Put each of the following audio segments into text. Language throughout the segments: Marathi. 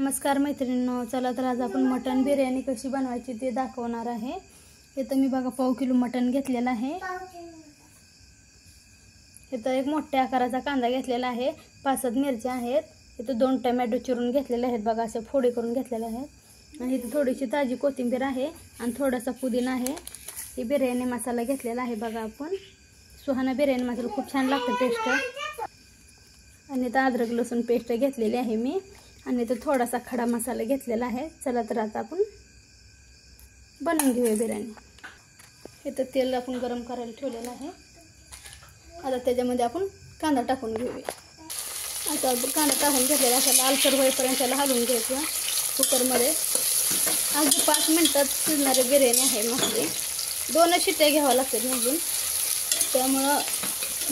नमस्कार मैत्रिणींनो, चला तर आज आपण मटन बिर्याणी कशी बनवायची ते दाखवणार आहे। इथं मी बघा पाव किलो मटन घेतलेला आहे। इथं एक मोठ्या आकाराचा कांदा घेतलेला आहे, 5-7 मिरच्या आहेत, इथं 2 टोमॅटो चिरून घेतलेले आहेत बघा, असे फोडी करून घेतलेले आहेत आणि इथं थोडीशी ताजी कोथिंबीर आहे आणि थोडासा पुदिना आहे। ही बिर्याणी मसाला घेतलेला आहे बघा आपण, सुहाना बिर्याणी मसाला खूप छान लागतं टेस्ट। आणि इथं अद्रक लसूण पेस्ट घेतलेली आहे मी आणि इथं थोडासा खडा मसाला घेतलेला आहे। चला तर आता आपण बनवून घेऊया बिर्याणी। इथं तेल आपण गरम करायला ठेवलेलं आहे। आता त्याच्यामध्ये आपण कांदा टाकून घेऊया। आता कांदा टाकून घेतलेला असा लालसर होईपर्यंत त्याला हलवून घ्यायचं कुकरमध्ये। अगदी 5 मिनिटात शिजणारी बिर्याणी आहे मसली, 2 शिट्ट्या घ्याव्या लागतात म्हणून, त्यामुळं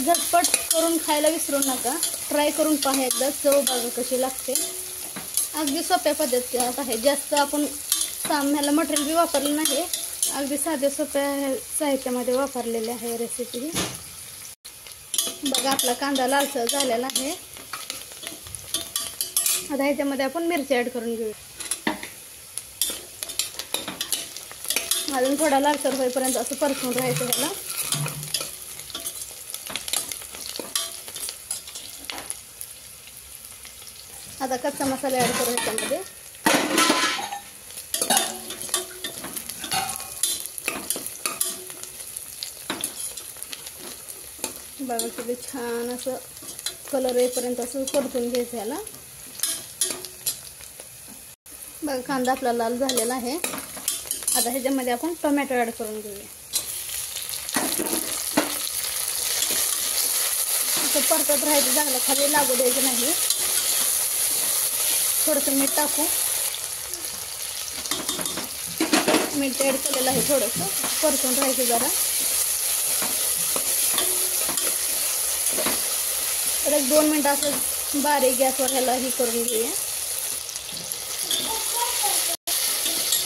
झटपट करून खायला विसरू नका। ट्राय करून पहा एकदा, चव बघा कशी लागते। अगदी सोप्या पद्धतीत आहे, जास्त आपण साम्याला मटेरियल बी वापरलं नाही, अगदी साध्या सोप्या साहित्यामध्ये वापरलेले आहे रेसिपी। बघा आपला कांदा लालसर झालेला आहे। आता ह्याच्यामध्ये आपण मिरची ॲड करून घेऊया। अजून थोडा लालसर होईपर्यंत असं परतून राहायचं त्याला। आता कच्चा मसाला ॲड करू ह्याच्यामध्ये। बघा किती छान असं कलर येईपर्यंत असं परतून घ्यायचं याला। बघा कांदा आपला लाल झालेला आहे। आता ह्याच्यामध्ये आपण टोमॅटो ॲड करून घेऊया। असं परतत राहायचं, चांगलं खाली लागू द्यायचं नाही। थोडंसं मीठ टाकू, मीठ ॲड केलेलं आहे, थोडंसं परतून राहायचं जरा। तर 1-2 मिनटं असं बारीक गॅसवर ह्याला ही करून घेऊया।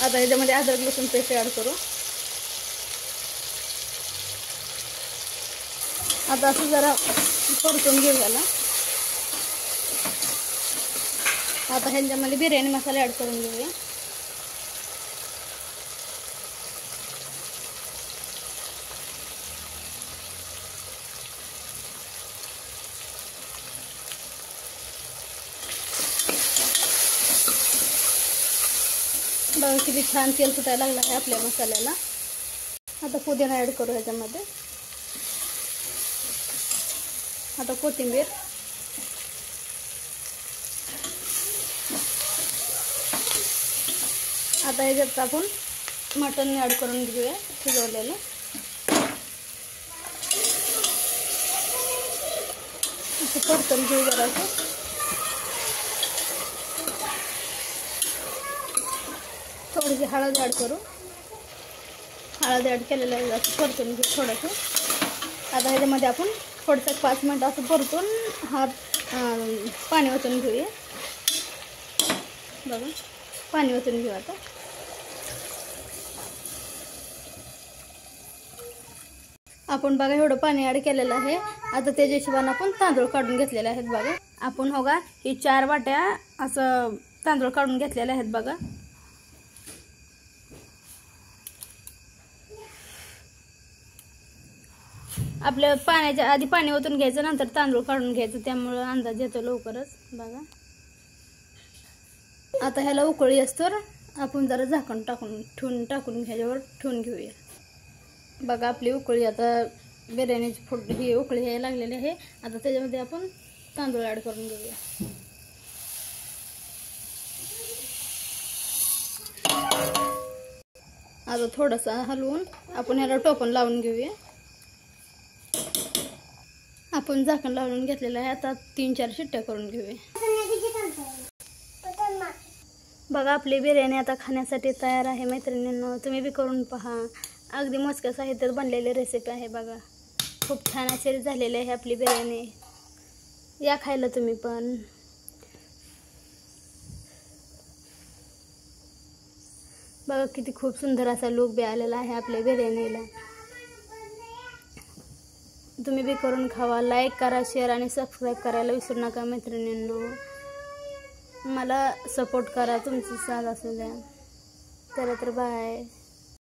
आता ह्याच्यामध्ये अद्रक लसूण पेस्ट ॲड करू। आता असं जरा परतून घेऊ याला। आता ह्याच्यामध्ये बिर्याणी मसाला ॲड करून घेऊया। बघा किती छान तेल सुटायला लागलं आहे आपल्या मसाल्याला। आता पुदिना ॲड करू ह्याच्यामध्ये। आता कोथिंबीर, आता ह्याच्यात आपण मटण ॲड करून घेऊया शिजवलेलं। असं परतून घेऊ जरासं। थोडीशी हळद ॲड करू, हळद ॲड केलेलं आहे, असं परतून घेऊ थोडंसं। आता ह्याच्यामध्ये आपण थोडंसं 5 मिनटं असं परतून पाणी ओतून घेऊया। बघा पाणी ओतून घेऊ आता। आपण बघा एवढं पाणी ॲड केलेलं आहे। आता त्याच्या हिशोबाने आपण तांदूळ काढून घेतलेले आहेत बघा। आपण हो का ही 4 वाट्या असं तांदूळ काढून घेतलेले आहेत बघा। आपल्या पाण्याच्या आधी पाणी ओतून घ्यायचं, नंतर तांदूळ काढून घ्यायचं, त्यामुळं अंदाज येतो लवकरच बघा। आता ह्याला उकळी असतं, आपण जरा झाकण टाकून ह्याच्यावर ठेवून घेऊया। बघा आपली उकळी, आता बिर्याणीची ही उकळी यायला लागलेली आहे। आता त्याच्यामध्ये आपण तांदूळ ॲड करून घेऊया। आता थोडंसं हलवून आपण ह्याला टोपण लावून घेऊया। आपण झाकण लावून घेतलेलं आहे। आता 3-4 शिट्ट्या करून घेऊया। बघा आपली बिर्याणी आता खाण्यासाठी तयार आहे मैत्रिणींनो, तुम्ही बी करून पहा। अगदी मोजक्या साहित्यात बनलेली रेसिपी आहे बघा, खूप छान अशी झालेली आहे आपली बिर्याणी। या खायला तुम्ही पण। बघा किती खूप सुंदर असा लुक बी आलेला आहे आपल्या बिर्याणीला। तुम्ही बी करून खावा। लाईक करा, शेअर आणि सबस्क्राईब करायला विसरू नका मैत्रिणींनो। मला सपोर्ट करा, तुमची साथ असू द्या. चला तर बाय.